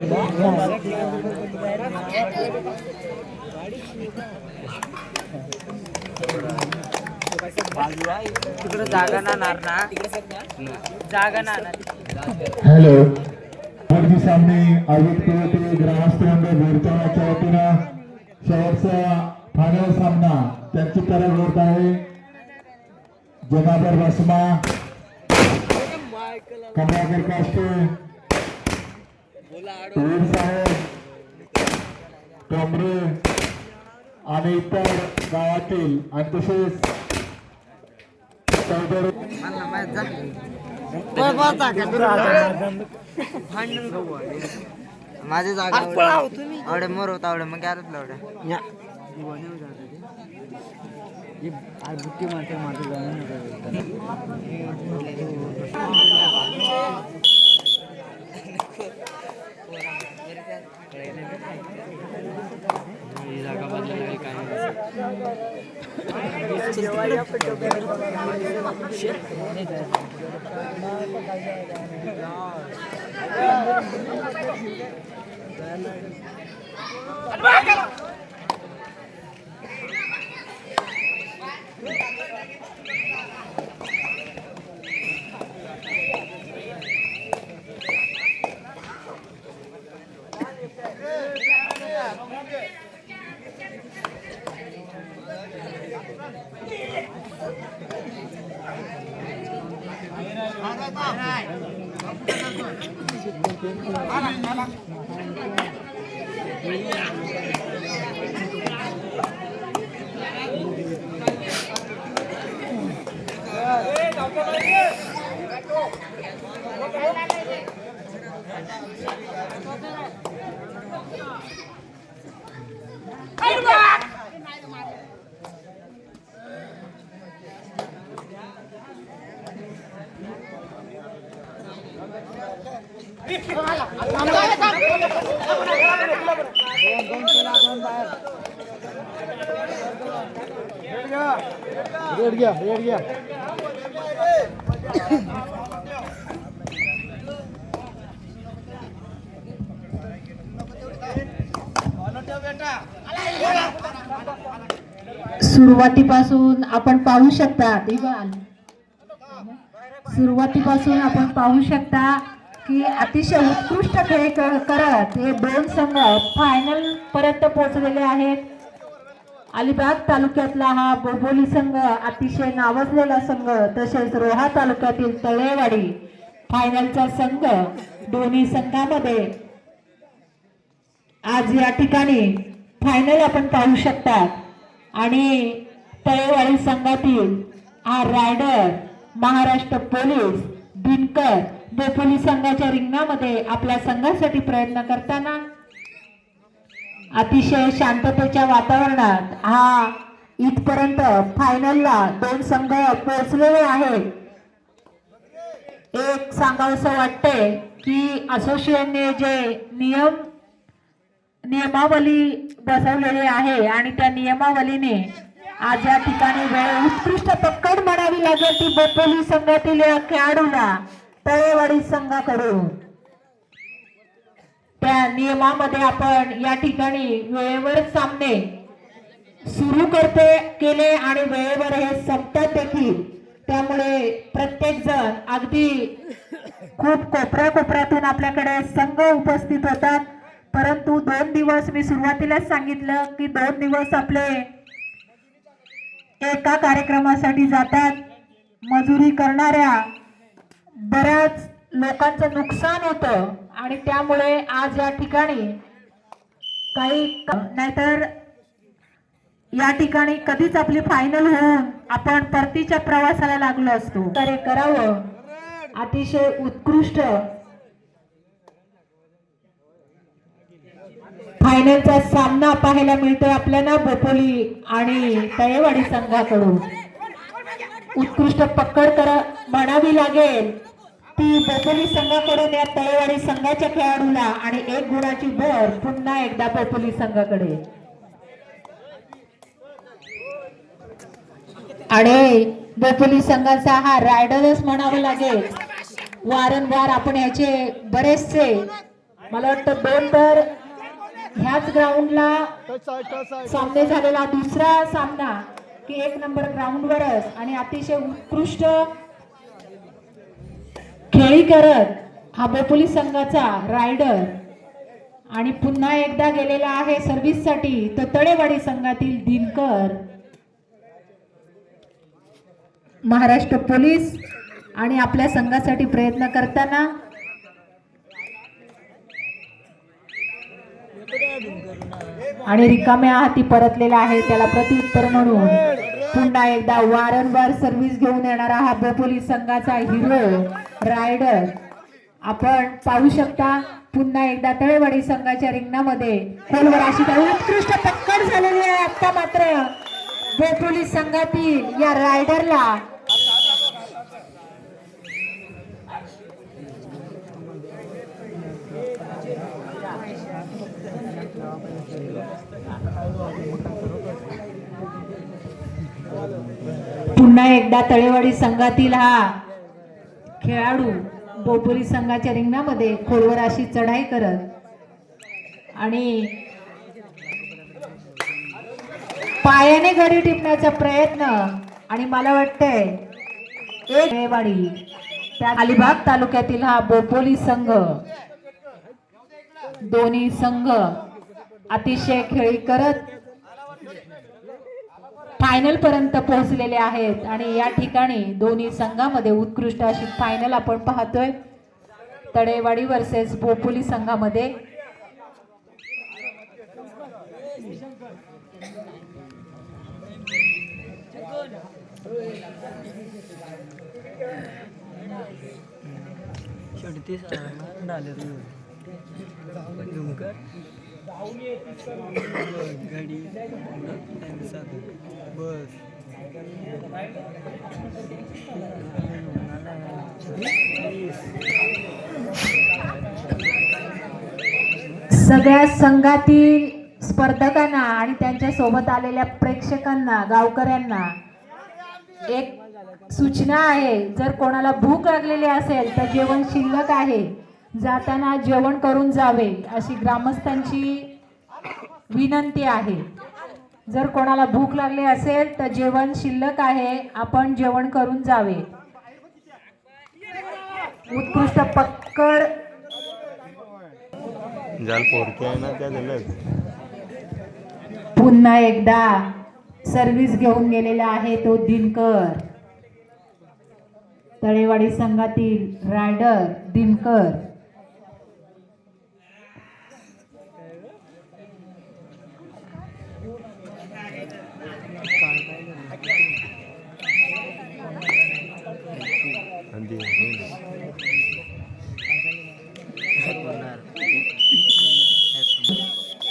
तिकडे जागा ना जागा ना हॅलो अगदी सामने आयोजित केले ग्रामस्थांना मोर्चाच्या वतीनं शेवटचा फायनल सामना त्यांची तरफ होत आहे. जनाबर बसमा कमलाकर काष्टे वीर साहेब कमरे आणि इतर गावातील आणि तसेच माझे जागा आवडे मोर होता आवडे मग काय आवडे बुट्टी मारते जागा बदलायला सुरुवातीपासून आपण पाहू शकता की अतिशय उत्कृष्ट खेळ करत हे दोन संघ फायनल पर्यंत पोहोचलेले आहेत. अलिबाग तालुक्यातला हा बोबोली संघ अतिशय नावाजलेला संघ, तसेच रोहा तालुक्यातील तळेवाडी फायनलचा संघ. दोन्ही संघामध्ये आज या ठिकाणी फायनल आपण पाहू शकता. आणि तळेवाडी संघातील हा रायडर महाराष्ट्र पोलीस दिनकर बोपोली संघाच्या रिंगणामध्ये आपल्या संघासाठी प्रयत्न करताना अतिशय शांततेच्या वातावरणात हा इथपर्यंत फायनलला दोन संघ पोहोचलेले आहेत. एक सांगावंसं वाटते की असोसिएशनने जे नियमावली बसवलेली आहे आणि त्या नियमावलीने आज या ठिकाणी वेळ उत्कृष्ट पकड म्हणावी लागेल ती बोपोली संघातील खेळाडूला तळेवाडी संघाकडून. त्या नियमामध्ये आपण या ठिकाणी वेळेवर सामने सुरू केले आणि वेळेवर हे संपतात देखील. त्यामुळे प्रत्येक जण अगदी खूप कोपऱ्यातून आपल्याकडे संघ उपस्थित होतात. परंतु 2 दिवस मी सुरुवातीलाच सांगितलं की 2 दिवस आपले एका कार्यक्रमासाठी जातात. मजुरी करणाऱ्या बऱ्याच लोकांचं नुकसान होतं आणि त्यामुळे आज या ठिकाणी काही नाहीतर या ठिकाणी कधीच आपली फायनल होऊन आपण परतीच्या प्रवासाला लागलो असतो. तर हे करावं अतिशय उत्कृष्ट फायनलचा सामना पाहायला मिळतोय आपल्याला बोपोली आणि तळेवाडी संघाकडून. उत्कृष्ट पकड म्हणावी लागेल ती बोपोली संघाकडून या तळेवाडी संघाच्या खेळाडूला आणि 1 गुणाची भर पुन्हा एकदा बोपोली संघाकडे. आणि बोपोली संघाचा हा रायडरच म्हणावं लागेल. वारंवार आपण याचे बरेचसे मला वाटतं 2 तर ह्याच ग्राउंडला सामने झालेला दुसरा सामना की 1 नंबर ग्राउंडवरच आणि अतिशय उत्कृष्ट खेळी करत हा बोपोली संघाचा रायडर आणि पुन्हा एकदा गेलेला आहे सर्व्हिससाठी तो तळेवाडी संघातील दिनकर. महाराष्ट्र पोलीस आणि आपल्या संघासाठी प्रयत्न करताना आणि रिकाम्या हाती परतलेला आहे त्याला प्रत्युत्तर म्हणून पुन्हा एकदा वारंवार सर्व्हिस घेऊन येणारा हा बोपोली संघाचा हिरो रायडर आपण पाहू शकता. पुन्हा एकदा तळेवाडी संघाच्या रिंगणामध्ये खोलवर अशी उत्कृष्ट टक्कर झालेली आहे. आता मात्र बोपोली संघातील या रायडरला पुन्हा एकदा तळेवाडी संघातील हा खेळाडू बोपोली संघाच्या रिंगणामध्ये खोलवर अशी चढाई करत आणि पायाने गडी टिपण्याचा प्रयत्न आणि मला वाटतंय तळेवाडी त्या अलिबाग तालुक्यातील हा बोपोली संघ दोन्ही संघ अतिशय खेळी करत फायनल पर्यंत पोहोचलेले आहेत आणि या ठिकाणी दोन्ही संघामध्ये उत्कृष्ट अशी फायनल आपण पाहतोय. तळेवाडी वर्सेस बोपोली संघामध्ये सगळ्या संघातील स्पर्धकांना आणि त्यांच्या सोबत आलेल्या प्रेक्षकांना गावकऱ्यांना एक सूचना आहे. जर कोणाला भूक लागलेली असेल तर जेवण शिल्लक आहे, जाताना जेवण करून जावे अशी ग्रामस्थांची विनंती आहे. जर कोणाला भूक लागली असेल तर जेवण शिल्लक आहे, आपण जेवण करून जावे. उत्कृष्ट पकड जाल पोरके आहे ना त्या दिलं. पुन्हा एकदा सर्व्हिस घेऊन गेलेला आहे तो दिनकर. तळेवाडी संघातील रायडर दिनकर.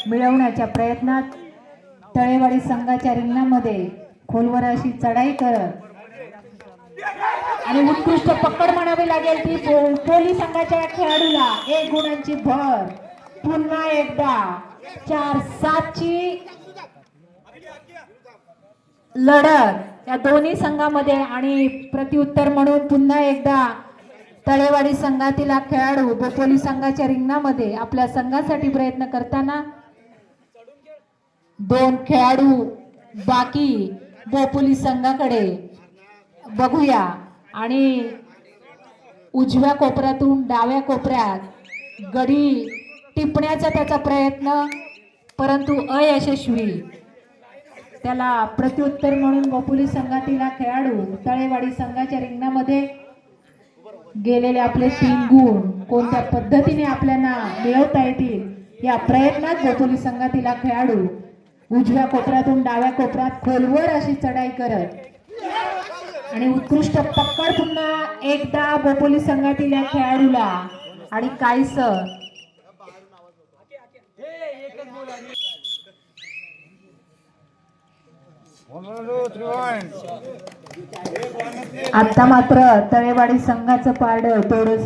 मिळवण्याच्या प्रयत्नात तळेवाडी संघाच्या रिंगणामध्ये खोलवर अशी चढाई करत आणि उत्कृष्ट पकड म्हणावी लागेल ती बोपोली संघाच्या खेळाडूला 1 गुणांची भर. पुन्हा एकदा 4-7 ची लढत या दोन्ही संघामध्ये आणि प्रत्युत्तर म्हणून पुन्हा एकदा तळेवाडी संघातील हा खेळाडू बोपोली संघाच्या रिंगणामध्ये आपल्या संघासाठी प्रयत्न करताना 2 खेळाडू बाकी बोपोली संघाकडे बघूया आणि उजव्या कोपऱ्यातून डाव्या कोपऱ्यात गडी टिपण्याचा त्याचा प्रयत्न परंतु अयशस्वी. त्याला प्रत्युत्तर म्हणून बोपोली संघातील हा खेळाडू तळेवाडी संघाच्या रिंगणामध्ये गेलेले आपले 3 गुण कोणत्या पद्धतीने आपल्याला मिळवता येतील या प्रयत्नात बोपोली संघातील हा खेळाडू उजव्या कोपऱ्यातून डाव्या कोपऱ्यात खोलवर अशी चढाई करत आणि उत्कृष्ट पकड पुन्हा एकदा बोपोली संघातील या खेळाडूला आणि काहीस आता मात्र तळेवाडी संघाचं पारडं थोडस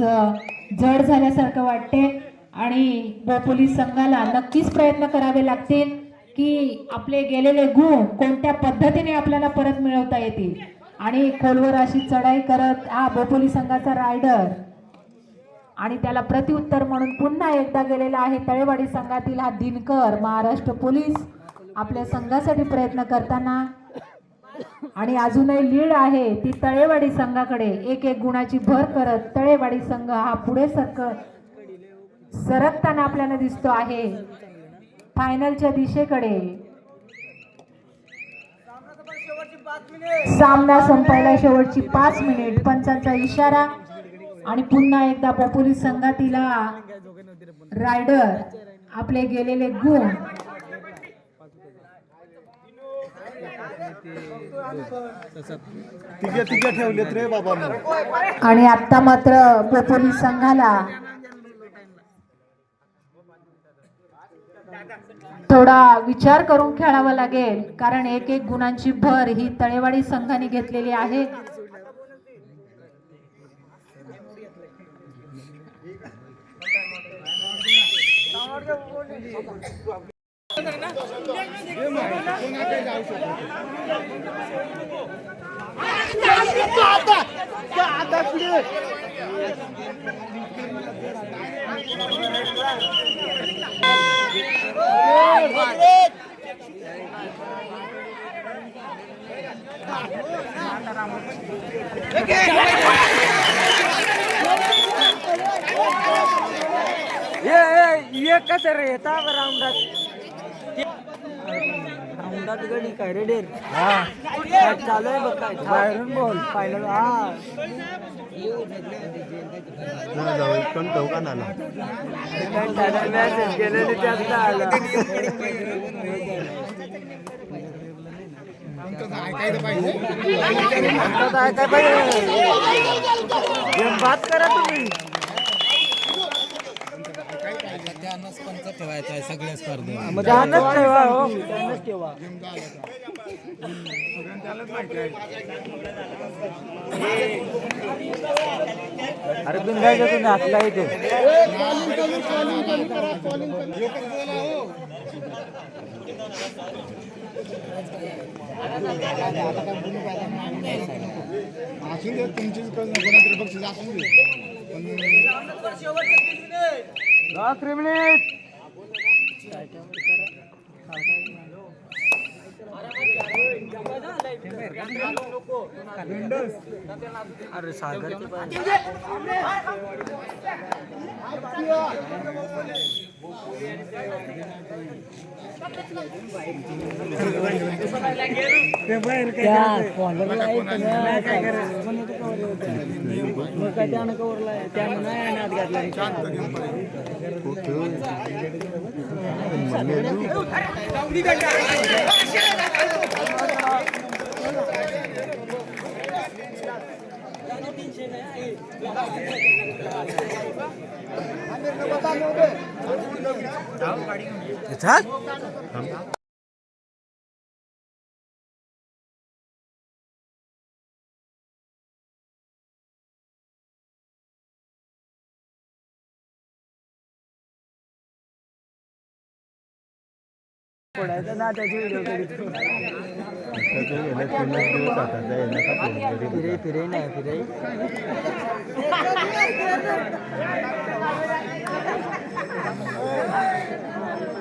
जड झाल्यासारखं वाटते आणि बोपोली संघाला नक्कीच प्रयत्न करावे लागतील की आपले गेलेले गुण कोणत्या पद्धतीने आपल्याला परत मिळवता येतील आणि खोलवर अशी चढाई करत हा बोपोली संघाचा रायडर आणि त्याला प्रत्युत्तर म्हणून पुन्हा एकदा गेलेला आहे तळेवाडी संघातील हा दिनकर. महाराष्ट्र पोलीस आपल्या संघासाठी प्रयत्न करताना आणि अजूनही लीड आहे ती तळेवाडी संघाकडे. एक गुणाची भर करत तळेवाडी संघ हा पुढे सरकताना आपल्याला दिसतो आहे फायनलच्या दिशेकडे. सामना संपायला शेवटची 5 मिनिट. पंचांचा इशारा आणि पुन्हा एकदा पोलीस संघातील रायडर आपले गेलेले गुण ठेवलेत रे बाबा. आणि आता मात्र पोलीस संघाला थोडा विचार करून खेळावा लागेल कारण एक गुणांची भर ही तळेवाडी संघाने घेतलेली आहे. ये कसं रे येता राऊंडात गडी काय रे डेर चालू आहे बघ काय बाहेरून बोल फायनल. जाऊ पण तो का नाला मॅसेज केलेले जास्त आलं. काय पाहिजे बात करा तुम्ही. ठेवायचं आहे सगळ्या स्पर्धा ध्यानच ठेवा हो ध्यानच ठेवा. अरे बिंदायचं तुम्ही आपला इथे तुमचीच कोणातरी बक्षीस असून दे. अरे सागरचे पडायचं ना त्याची व्हिडिओ फिरे फिरे नाही फिरे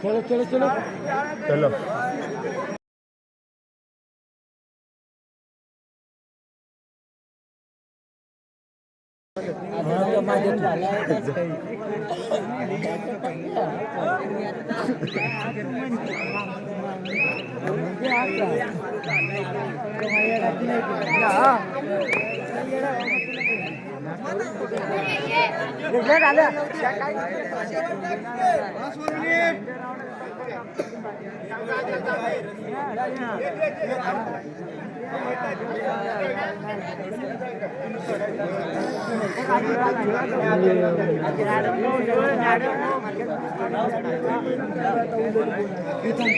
चलो चलो चलो चलो. इथं